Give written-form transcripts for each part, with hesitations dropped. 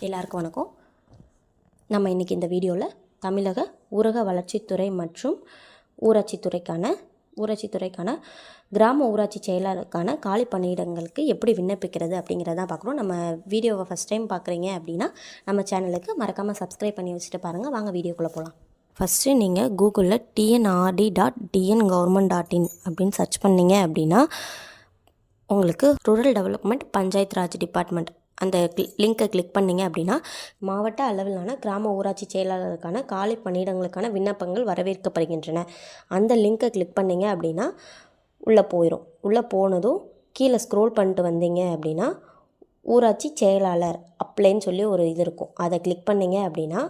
எல்லாருக்கும் வணக்கம். நம்ம இன்றைக்கி இந்த வீடியோவில் தமிழக ஊரக வளர்ச்சித்துறை மற்றும் ஊராட்சித்துறைக்கான கிராம ஊராட்சி செயலாளருக்கான காலி பணியிடங்களுக்கு எப்படி விண்ணப்பிக்கிறது அப்படிங்கிறத பார்க்குறோம். நம்ம வீடியோவை ஃபஸ்ட் டைம் பார்க்குறீங்க அப்படின்னா நம்ம சேனலுக்கு மறக்காமல் சப்ஸ்கிரைப் பண்ணி வச்சுட்டு பாருங்கள். வாங்க வீடியோக்குள்ளே போகலாம். ஃபஸ்ட்டு நீங்கள் கூகுளில் tnrd.tngov.in அப்படின்னு சர்ச் பண்ணிங்க அப்படின்னா உங்களுக்கு rural development panchayat Raj department அந்த லிங்க்கை கிளிக் பண்ணிங்க அப்படின்னா மாவட்ட அளவிலான கிராம ஊராட்சி செயலாளருக்கான காலி பணியிடங்களுக்கான விண்ணப்பங்கள் வரவேற்கப்படுகின்றன. அந்த லிங்க்கை கிளிக் பண்ணிங்க அப்படின்னா உள்ளே போனதும் கீழே ஸ்க்ரோல் பண்ணிட்டு வந்தீங்க அப்படின்னா ஊராட்சி செயலாளர் அப்ளைன்னு சொல்லி ஒரு இது இருக்கும். அதை கிளிக் பண்ணிங்க அப்படின்னா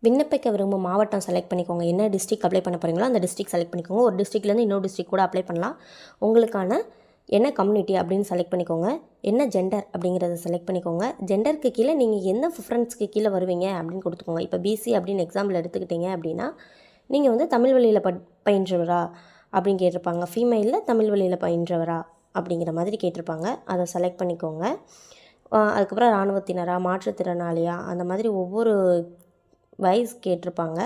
விண்ணப்பிக்க விரும்பும் மாவட்டம் செலக்ட் பண்ணிக்கோங்க. என்ன டிஸ்ட்ரிக்ட் அப்ளை பண்ண போகிறீங்களோ அந்த டிஸ்ட்ரிக்ட் செலக்ட் பண்ணிக்கோங்க. ஒரு டிஸ்ட்ரிக்ட்லேருந்து இன்னொரு டிஸ்ட்ரிக்ட் கூட அப்ளை பண்ணலாம். உங்களுக்கான என்ன கம்யூனிட்டி அப்படின்னு செலக்ட் பண்ணிக்கோங்க. என்ன ஜெண்டர் அப்படிங்கிறத செலக்ட் பண்ணிக்கோங்க. ஜெண்டருக்கு கீழே நீங்கள் என்ன ப்ரிஃபரன்ஸ்க்கு கீழே வருவீங்க அப்படின்னு கொடுத்துக்கோங்க. இப்போ பிசி அப்படின்னு எக்ஸாம்பிள் எடுத்துக்கிட்டீங்க அப்படின்னா நீங்கள் வந்து தமிழ் வழியில் பயின்றவரா அப்படின்னு கேட்டிருப்பாங்க. ஃபீமேலில் தமிழ் வழியில் பயின்றவரா அப்படிங்கிற மாதிரி கேட்டிருப்பாங்க. அதை செலக்ட் பண்ணிக்கோங்க. அதுக்கப்புறம் இராணுவத்தினரா, மாற்றுத்திறனாளியா, அந்த மாதிரி ஒவ்வொரு வைஸ் கேட்டிருப்பாங்க.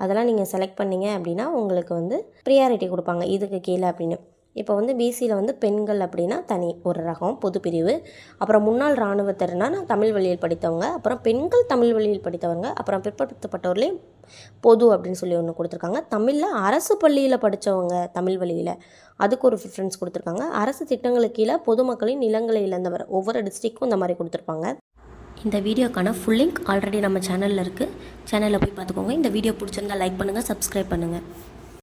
அதெல்லாம் நீங்கள் செலக்ட் பண்ணிங்க அப்படின்னா உங்களுக்கு வந்து ப்ரியாரிட்டி கொடுப்பாங்க இதுக்கு கீழே அப்படின்னு. இப்போ வந்து பிசியில் வந்து பெண்கள் அப்படின்னா தனி ஒரு ரகம் பொது பிரிவு. அப்புறம் முன்னாள் இராணுவத்தினர்னா தமிழ் வழியில் படித்தவங்க, அப்புறம் பெண்கள் தமிழ் வழியில் படித்தவங்க, அப்புறம் பிற்படுத்தப்பட்டவர்களே பொது அப்படின்னு சொல்லி ஒன்று கொடுத்துருக்காங்க. தமிழில் அரசு பள்ளியில் படித்தவங்க தமிழ் வழியில் அதுக்கு ஒரு ப்ரிஃபரன்ஸ் கொடுத்துருக்காங்க. அரசு திட்டங்களுக்கு கீழே பொதுமக்களின் நிலங்களை இழந்தவர் ஒவ்வொரு டிஸ்ட்ரிக்டும் இந்த மாதிரி கொடுத்துருப்பாங்க. இந்த வீடியோக்கான ஃபுல் லிங்க் ஆல்ரெடி நம்ம சேனலில் இருக்குது. சேனலில் போய் பார்த்துக்கோங்க. இந்த வீடியோ பிடிச்சிருந்தால் லைக் பண்ணுங்கள், சப்ஸ்கிரைப் பண்ணுங்கள்.